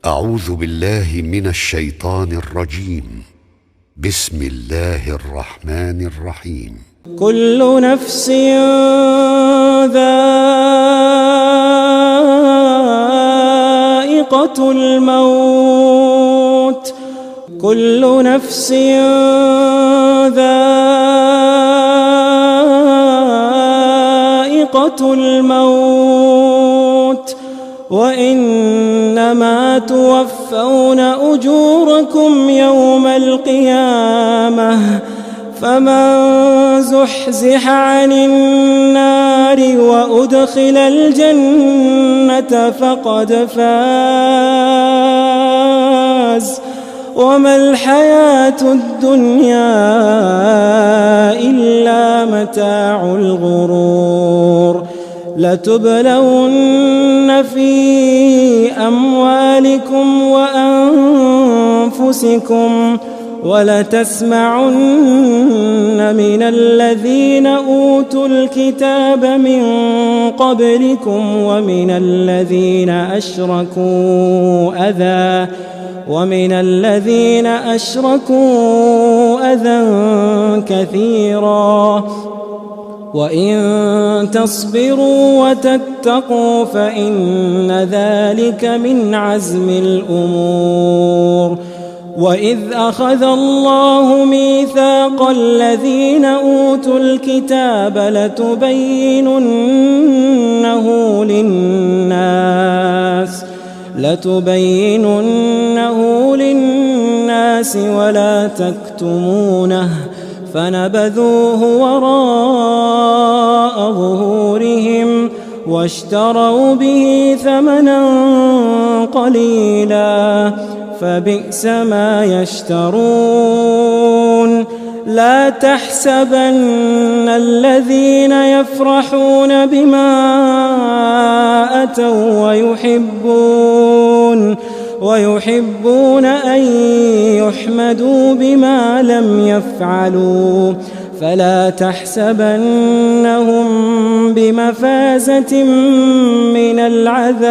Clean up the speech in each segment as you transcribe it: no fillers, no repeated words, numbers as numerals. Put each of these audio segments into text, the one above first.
أعوذ بالله من الشيطان الرجيم. بسم الله الرحمن الرحيم. كل نفس ذائقة الموت. كل نفس ذائقة الموت وإنما توفون أجوركم يوم القيامة فمن زحزح عن النار وأدخل الجنة فقد فاز وما الحياة الدنيا إلا متاع الغرور. لتبلون في أموالكم وأنفسكم ولتسمعن من الذين أوتوا الكتاب من قبلكم ومن الذين أشركوا أذى كثيرا وإن تصبروا وتتقوا فإن ذلك من عزم الأمور. وإذ أخذ الله ميثاق الذين أوتوا الكتاب لتبيننه للناس ولا تكتمونه فنبذوه وراء ظهورهم واشتروا به ثمنا قليلا فبئس ما يشترون. لا تحسبن الذين يفرحون بما أتوا ويحبون أن يحمدوا بما لم يفعلوا فلا تحسبنهم بمفازة من العذاب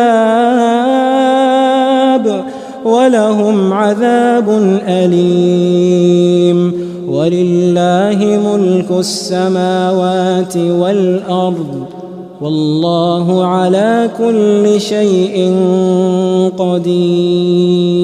ولهم عذاب أليم. ولله ملك السماوات والأرض والله على كل شيء قدير.